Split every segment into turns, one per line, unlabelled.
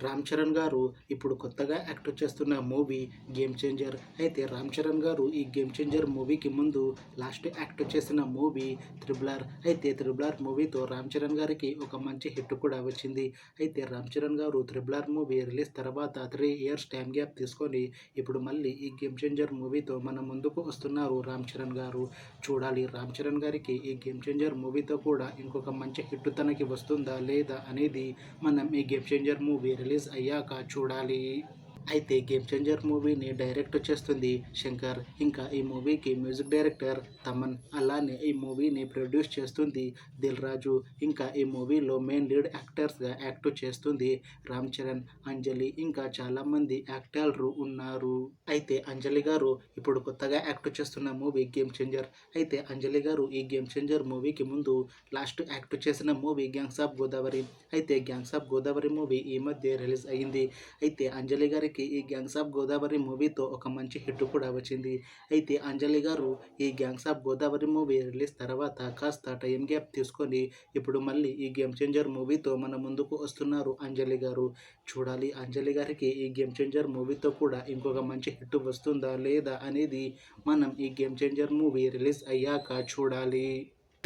రామ్ చరణ్ గారు ఇప్పుడు కొత్తగా యాక్ట్ చేస్తున్న మూవీ గేమ్ చేంజర్. అయితే రామ్ చరణ్ గారు ఈ గేమ్ చేంజర్ మూవీకి ముందు లాస్ట్ యాక్ట్ చేసిన మూవీ త్రిబుల్ ఆర్. అయితే త్రిబుల్ ఆర్ మూవీతో రామ్ చరణ్ గారికి ఒక మంచి హిట్ కూడా వచ్చింది. అయితే రామ్ చరణ్ గారు త్రిబుల్ ఆర్ మూవీ రిలీజ్ తర్వాత 3 ఇయర్స్ టైం గ్యాప్ తీసుకొని ఇప్పుడు మళ్ళీ ఈ గేమ్ చేంజర్ మూవీతో మన ముందుకు వస్తున్నారు రామ్ చరణ్ గారు. చూడాలి రామ్ చరణ్ గారికి ఈ గేమ్ చేంజర్ మూవీతో కూడా ఇంకొక మంచి హిట్ తనకి వస్తుందా లేదా అనేది మనం ఈ గేమ్ చేంజర్ మూవీ రిలీజ్ అయ్యాక చూడాలి. అయితే గేమ్ చేంజర్ మూవీని డైరెక్ట్ చేస్తుంది శంకర్. ఇంకా ఈ మూవీకి మ్యూజిక్ డైరెక్టర్ తమన్. అలానే ఈ మూవీని ప్రొడ్యూస్ చేస్తుంది దిల్ రాజు. ఇంకా ఈ మూవీలో మెయిన్ లీడ్ యాక్టర్స్గా యాక్ట్ చేస్తుంది రామ్ చరణ్, అంజలి, ఇంకా చాలామంది యాక్టర్లు ఉన్నారు. అయితే అంజలి గారు ఇప్పుడు కొత్తగా యాక్ట్ చేస్తున్న మూవీ గేమ్ చేంజర్. అయితే అంజలి గారు ఈ గేమ్ చేంజర్ మూవీకి ముందు లాస్ట్ యాక్ట్ చేసిన మూవీ గ్యాంగ్స్ ఆఫ్ గోదావరి. అయితే గ్యాంగ్స్ ఆఫ్ గోదావరి మూవీ ఈ మధ్య రిలీజ్ అయ్యింది. అయితే అంజలి గారికి ఈ గ్యాంగ్స్ ఆఫ్ గోదావరి మూవీతో ఒక మంచి హిట్ కూడా వచ్చింది. అయితే అంజలి గారు ఈ gangs of Godavari movie release తర్వాత కాస్త టైం గ్యాప్ తీసుకొని ఇప్పుడు మళ్ళీ ఈ గేమ్ చేంజర్ మూవీతో మన ముందుకు వస్తున్నారు అంజలి గారు. చూడాలి అంజలి గారికి ఈ గేమ్ చేంజర్ మూవీతో కూడా ఇంకొక మంచి హిట్ వస్తుందా లేదా అనేది మనం ఈ గేమ్ చేంజర్ మూవీ రిలీజ్ అయ్యాక చూడాలి.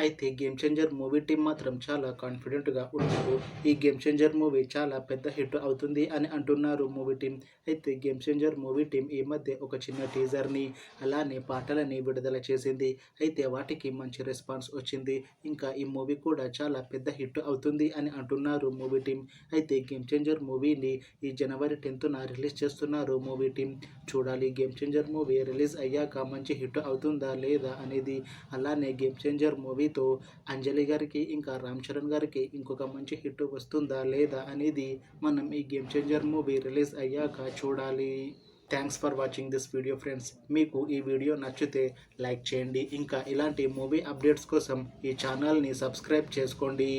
అయితే గేమ్ చేంజర్ మూవీ టీం మాత్రం చాలా కాన్ఫిడెంట్గా ఉన్నారు. ఈ గేమ్ చేంజర్ మూవీ చాలా పెద్ద హిట్ అవుతుంది అని అంటున్నారు మూవీ టీం. అయితే గేమ్ చేంజర్ మూవీ టీం ఈ మధ్య ఒక చిన్న టీజర్ని అలానే పాటలని విడుదల చేసింది. అయితే వాటికి మంచి రెస్పాన్స్ వచ్చింది. ఇంకా ఈ మూవీ కూడా చాలా పెద్ద హిట్ అవుతుంది అని అంటున్నారు మూవీ టీం. అయితే గేమ్ చేంజర్ మూవీని ఈ జనవరి 10న రిలీజ్ చేస్తున్నారు మూవీ టీం. చూడాలి గేమ్ చేంజర్ మూవీ రిలీజ్ అయ్యాక మంచి హిట్ అవుతుందా లేదా అనేది. అలానే గేమ్ చేంజర్ మూవీతో అంజలి గారికి ఇంకా రామ్ చరణ్ గారికి ఇంకొక మంచి హిట్ వస్తుందా లేదా అనేది మనం ఈ గేమ్ చేంజర్ మూవీ రిలీజ్ అయ్యాక చూడాలి. Thanks for watching this video friends. మీకు ఈ వీడియో నచ్చితే లైక్ చేయండి. ఇంకా ఇలాంటి మూవీ అప్డేట్స్ కోసం ఈ ఛానల్ని సబ్స్క్రైబ్ చేసుకోండి.